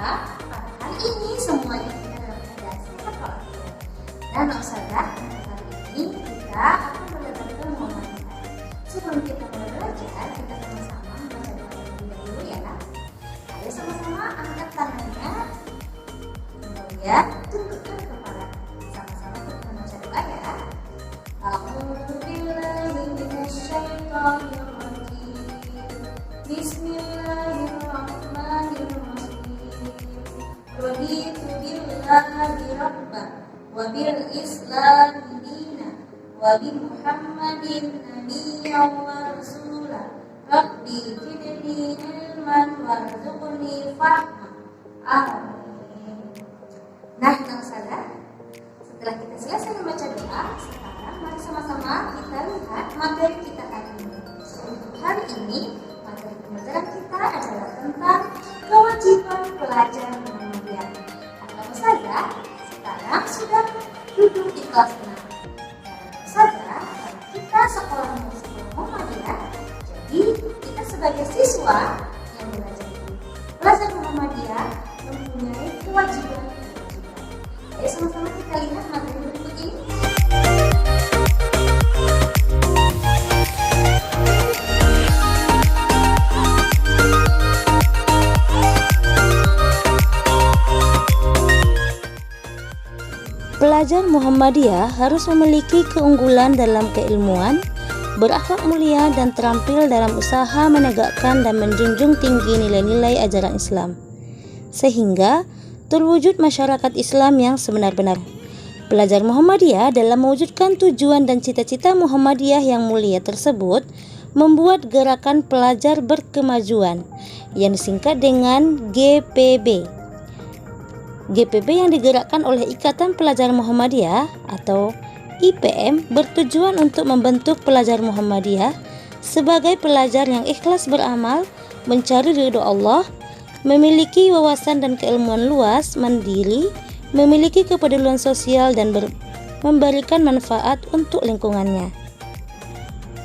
pada hari ini semuanya kita dalam keadaan sehat walafiat. Dan Ustazah, hari ini kita akan belajar Muhammadiyah. Sebelum kita mulai belajar, kita sama-sama membaca doa terlebih dahulu ya. Ayo sama-sama angkat tangannya, kemudian tundukkan kepala. Sama-sama kita membaca doa ya. Bismillahirrahmanirrahim. Raditu billahi rabban wa bil islami dinan wa bi Muhammadin nabiyyan wa rasulan. Rabbi zidni ilman warzuqni fahma. Amin. Nah, Ustazah, setelah kita selesai membaca doa, sekarang mari sama-sama kita lihat materi kita hari ini. Untuk hari ini, materi pembelajaran kita adalah tentang kewajiban pelajar Muhammadiyah. Atau Ustazah, sekarang sudah duduk di kelas 6. Dan Ustazah, kita sekolah Muhammadiyah, jadi kita sebagai siswa yang belajar di pelajar Muhammadiyah mempunyai kewajiban. Ayo sama-sama kita lihat materi berikut ini. Pelajar Muhammadiyah harus memiliki keunggulan dalam keilmuan, berakhlak mulia dan terampil dalam usaha menegakkan dan menjunjung tinggi nilai-nilai ajaran Islam, sehingga terwujud masyarakat Islam yang sebenar-benar. Pelajar Muhammadiyah dalam mewujudkan tujuan dan cita-cita Muhammadiyah yang mulia tersebut membuat gerakan pelajar berkemajuan yang disingkat dengan GPB. GPB yang digerakkan oleh Ikatan Pelajar Muhammadiyah atau IPM bertujuan untuk membentuk pelajar Muhammadiyah sebagai pelajar yang ikhlas beramal, mencari ridho Allah, memiliki wawasan dan keilmuan luas, mandiri, memiliki kepedulian sosial dan memberikan manfaat untuk lingkungannya.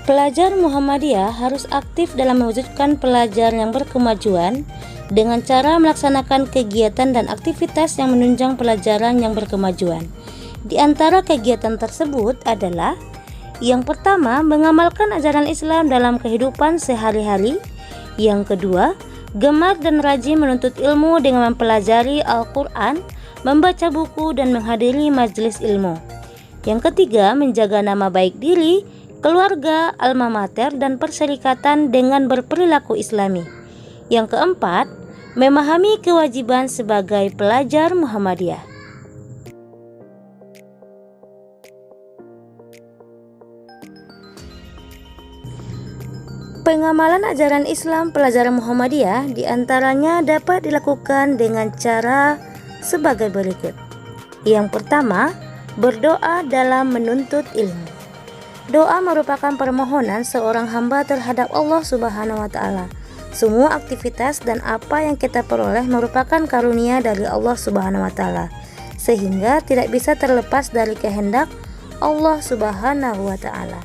Pelajar Muhammadiyah harus aktif dalam mewujudkan pelajar yang berkemajuan dengan cara melaksanakan kegiatan dan aktivitas yang menunjang pelajaran yang berkemajuan. Di antara kegiatan tersebut adalah yang pertama, mengamalkan ajaran Islam dalam kehidupan sehari-hari. Yang kedua, gemar dan rajin menuntut ilmu dengan mempelajari Al-Quran, membaca buku dan menghadiri majelis ilmu. Yang ketiga, menjaga nama baik diri, keluarga, alma mater dan perserikatan dengan berperilaku Islami. Yang keempat, memahami kewajiban sebagai pelajar Muhammadiyah. Pengamalan ajaran Islam pelajar Muhammadiyah diantaranya dapat dilakukan dengan cara sebagai berikut. Yang pertama, berdoa dalam menuntut ilmu. Doa merupakan permohonan seorang hamba terhadap Allah Subhanahu wa Ta'ala. Semua aktivitas dan apa yang kita peroleh merupakan karunia dari Allah Subhanahu wa Ta'ala, sehingga tidak bisa terlepas dari kehendak Allah Subhanahu wa Ta'ala.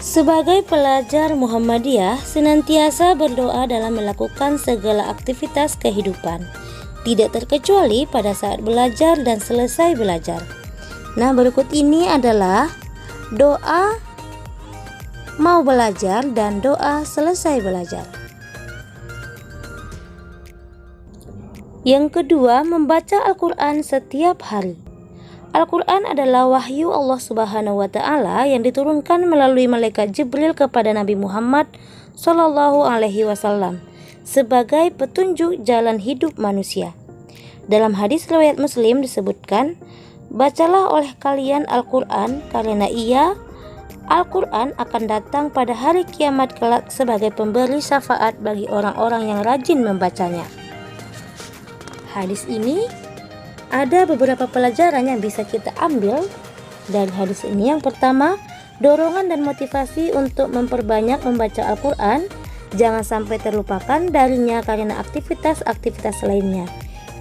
Sebagai pelajar Muhammadiyah, senantiasa berdoa dalam melakukan segala aktivitas kehidupan, tidak terkecuali pada saat belajar dan selesai belajar. Nah, berikut ini adalah doa mau belajar dan doa selesai belajar. Yang kedua, membaca Al-Quran setiap hari. Al-Quran adalah wahyu Allah Subhanahu wa Ta'ala yang diturunkan melalui malaikat Jibril kepada Nabi Muhammad Sallallahu Alaihi Wasallam sebagai petunjuk jalan hidup manusia. Dalam hadis riwayat Muslim disebutkan, bacalah oleh kalian Al-Quran karena Al-Quran akan datang pada hari kiamat kelak sebagai pemberi syafaat bagi orang-orang yang rajin membacanya. Hadis ini ada beberapa pelajaran yang bisa kita ambil dari hadis ini. Yang pertama, dorongan dan motivasi untuk memperbanyak membaca Al-Quran jangan sampai terlupakan darinya karena aktivitas-aktivitas lainnya.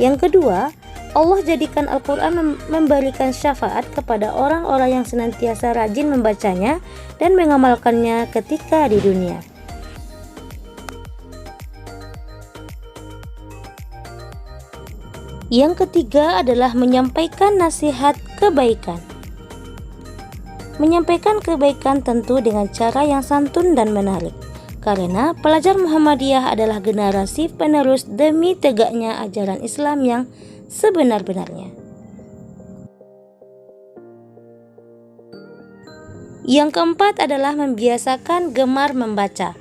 Yang kedua, Allah jadikan Al-Quran memberikan syafaat kepada orang-orang yang senantiasa rajin membacanya dan mengamalkannya ketika di dunia. Yang ketiga adalah menyampaikan nasihat kebaikan. Menyampaikan kebaikan tentu dengan cara yang santun dan menarik, karena pelajar Muhammadiyah adalah generasi penerus demi tegaknya ajaran Islam yang sebenar-benarnya. Yang keempat adalah membiasakan gemar membaca.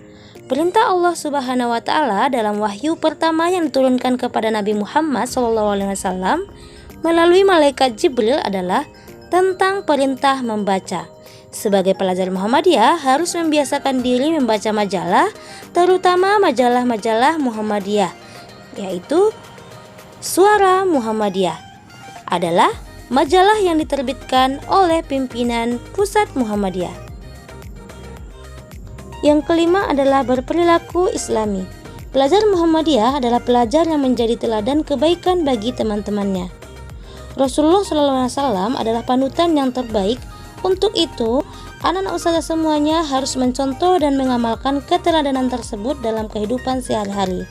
Perintah Allah Subhanahu wa Ta'ala dalam wahyu pertama yang diturunkan kepada Nabi Muhammad SAW melalui malaikat Jibril adalah tentang perintah membaca. Sebagai pelajar Muhammadiyah harus membiasakan diri membaca majalah, terutama majalah-majalah Muhammadiyah, yaitu Suara Muhammadiyah adalah majalah yang diterbitkan oleh pimpinan pusat Muhammadiyah. Yang kelima adalah berperilaku Islami. Pelajar Muhammadiyah adalah pelajar yang menjadi teladan kebaikan bagi teman-temannya. Rasulullah SAW adalah panutan yang terbaik. Untuk itu, anak-anak ustazah semuanya harus mencontoh dan mengamalkan keteladanan tersebut dalam kehidupan sehari-hari,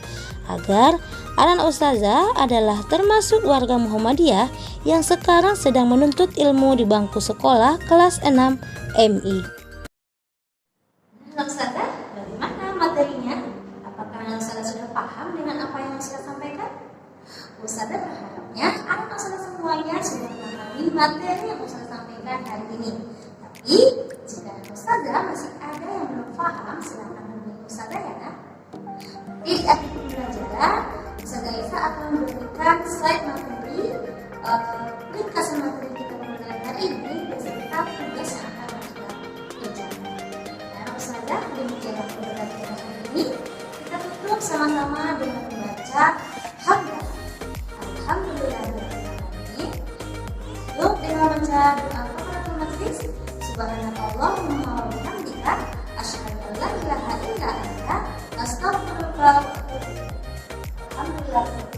agar anak-anak ustazah adalah termasuk warga Muhammadiyah yang sekarang sedang menuntut ilmu di bangku sekolah kelas 6 MI. Ustazah, bagaimana materinya? Apakah Ustazah sudah paham dengan apa yang Ustazah sampaikan? Ustazah berharapnya anak Ustazah semuanya sudah memahami materi yang Ustazah sampaikan hari ini. Tapi jika Ustazah masih ada yang belum paham, silakan hubungi Ustazah ya nak. Di akhir pembelajaran, Ustazah Isa akan memberikan slide materi, ringkasan materi kita pembelajaran hari ini beserta tugas yang akan kita kerjakan. Demikian pembelajaran hari ini, kita tutup sama-sama dengan membaca hamdalah. Alhamdulillahirrahmanirrahim. Tutup dengan membaca doa kafaratul majlis. Subhanakallahumma wa bihamdika asyhadu an la ilaha illa anta astaghfiruka wa atubu ilaik. Alhamdulillah.